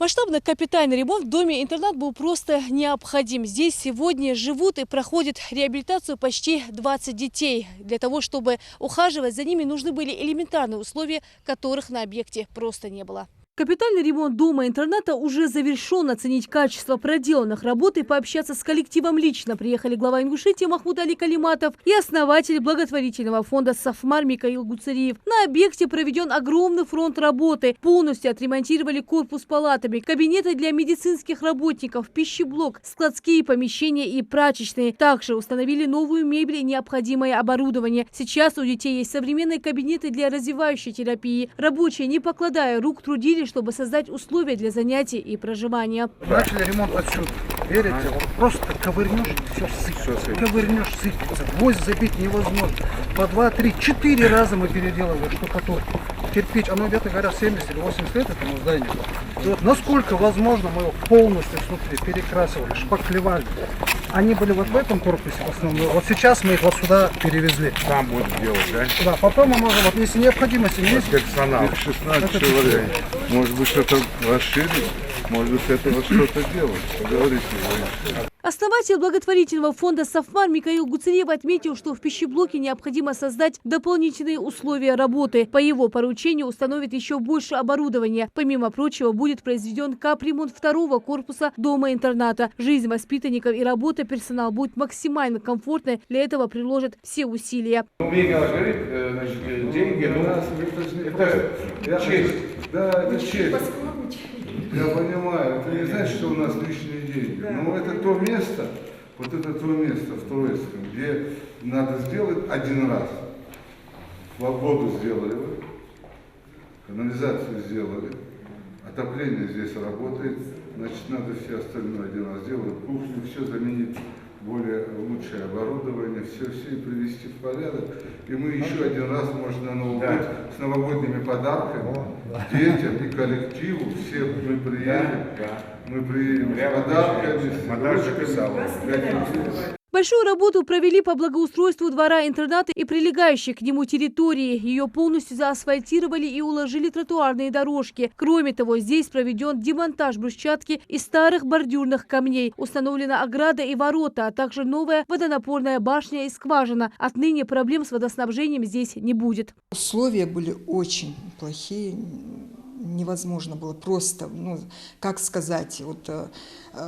Масштабный капитальный ремонт в доме-интернат был просто необходим. Здесь сегодня живут и проходят реабилитацию почти 20 детей. Для того, чтобы ухаживать за ними, нужны были элементарные условия, которых на объекте просто не было. Капитальный ремонт дома-интерната уже завершен. Оценить качество проделанных работ и пообщаться с коллективом лично приехали глава Ингушетии Махмуд Али Калиматов и основатель благотворительного фонда «Сафмар» Микаил Гуцериев. На объекте проведен огромный фронт работы. Полностью отремонтировали корпус палатами, кабинеты для медицинских работников, пищеблок, складские помещения и прачечные. Также установили новую мебель и необходимое оборудование. Сейчас у детей есть современные кабинеты для развивающей терапии. Рабочие, не покладая рук, трудились, чтобы создать условия для занятий и проживания. Начали ремонт отсюда. Верите? Вот просто ковырнешь, все сыпется. Ковырнешь, сыпется. Гвоздь забить невозможно. По 2, 3, 4 раза мы переделывали штукатурку. Кирпич, оно где-то, говорят, 70 или 80 лет этому зданию. И вот насколько возможно мы его полностью снутри перекрасывали, шпаклевали. Они были вот в этом корпусе в основном. Вот сейчас мы их вот сюда перевезли. Там будем делать, да? Да, потом мы можем, вот если необходимость есть. Персонал. 16 человек. Может быть, что-то расширить, может быть, с этого что-то делать. Поговорите. Основатель благотворительного фонда «Сафмар» Микаил Гуцериев отметил, что в пищеблоке необходимо создать дополнительные условия работы. По его поручению установят еще больше оборудования. Помимо прочего, будет произведен капремонт второго корпуса дома-интерната. Жизнь воспитанников и работа персонала будет максимально комфортной. Для этого приложат все усилия. Умение говорит, значит, деньги, это честь. Да, это честь. Я понимаю, это не значит, что у нас лишние деньги. Но это то место, вот это то место в Троицком, где надо сделать один раз. Воду сделали, канализацию сделали, отопление здесь работает, значит, надо все остальное один раз сделать, кухню, все заменить, более лучшее оборудование, все и привести в порядок. И мы еще один раз, может, на Новый год с новогодними подарками детям и коллективу, все мы приедем, с подарками, с ручками. Большую работу провели по благоустройству двора-интерната и прилегающей к нему территории. Ее полностью заасфальтировали и уложили тротуарные дорожки. Кроме того, здесь проведен демонтаж брусчатки из старых бордюрных камней. Установлена ограда и ворота, а также новая водонапорная башня и скважина. Отныне проблем с водоснабжением здесь не будет. Условия были очень плохие. Невозможно было просто, как сказать,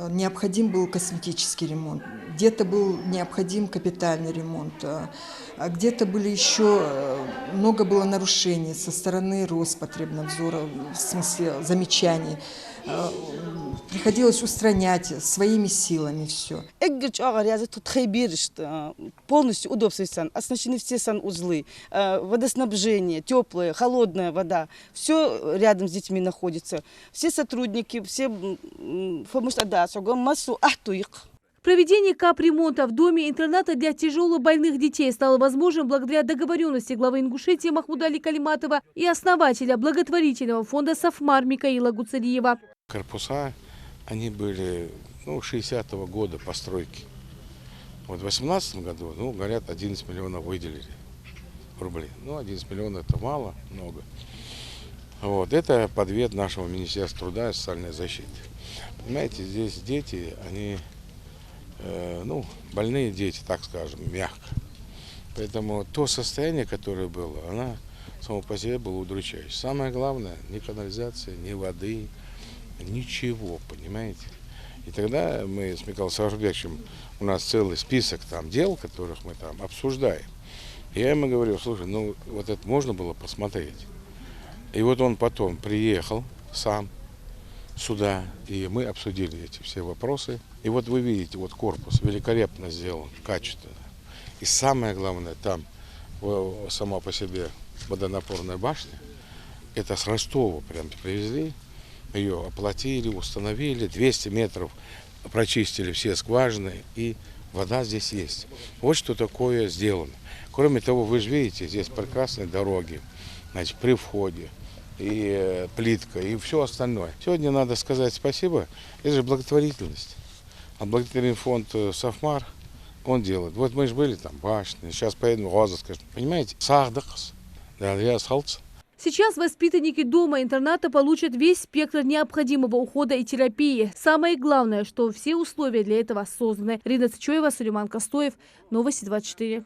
необходим был косметический ремонт, где-то был необходим капитальный ремонт, а где-то были еще, много было нарушений со стороны Роспотребнадзора, в смысле замечаний. Приходилось устранять своими силами все. Полностью удобствуется, оснащены все санузлы, водоснабжение, теплая, холодная вода. Все рядом с детьми находится. Все сотрудники, все массу ахтуик. Проведение капремонта в доме-интерната для тяжелобольных детей стало возможным благодаря договоренности главы Ингушетии Махмуда Али Калиматова и основателя благотворительного фонда «Сафмар» Микаила Гуцериева. Корпуса, они были 60-го года постройки. Вот в 2018 году, говорят, 11 миллионов выделили рублей. 11 миллионов это мало, много. Вот, это подвет нашего Министерства труда и социальной защиты. Понимаете, здесь дети, они, больные дети, так скажем, мягко. Поэтому то состояние, которое было, оно само по себе было удручающее. Самое главное, ни канализации, ни воды, ничего, понимаете. И тогда мы с Михаилом Савашбековичем, у нас целый список там дел, которых мы там обсуждаем. И я ему говорю, слушай, вот это можно было посмотреть. И вот он потом приехал сам сюда, и мы обсудили эти все вопросы. И вот вы видите, вот корпус великолепно сделан, качественно. И самое главное, там сама по себе водонапорная башня, это с Ростова прям привезли, ее оплатили, установили, 200 метров прочистили все скважины, и вода здесь есть. Вот что такое сделано. Кроме того, вы же видите, здесь прекрасные дороги, значит, при входе, и плитка, и все остальное. Сегодня надо сказать спасибо, это же благотворительность. А благотворительный фонд «Сафмар», он делает. Вот мы же были там, башни, сейчас поедем в Роза, скажем, понимаете, сахдакс, да, я асфальт. Сейчас воспитанники дома-интерната получат весь спектр необходимого ухода и терапии. Самое главное, что все условия для этого созданы. Рина Цичоева, Сулейман Костоев. Новости 24.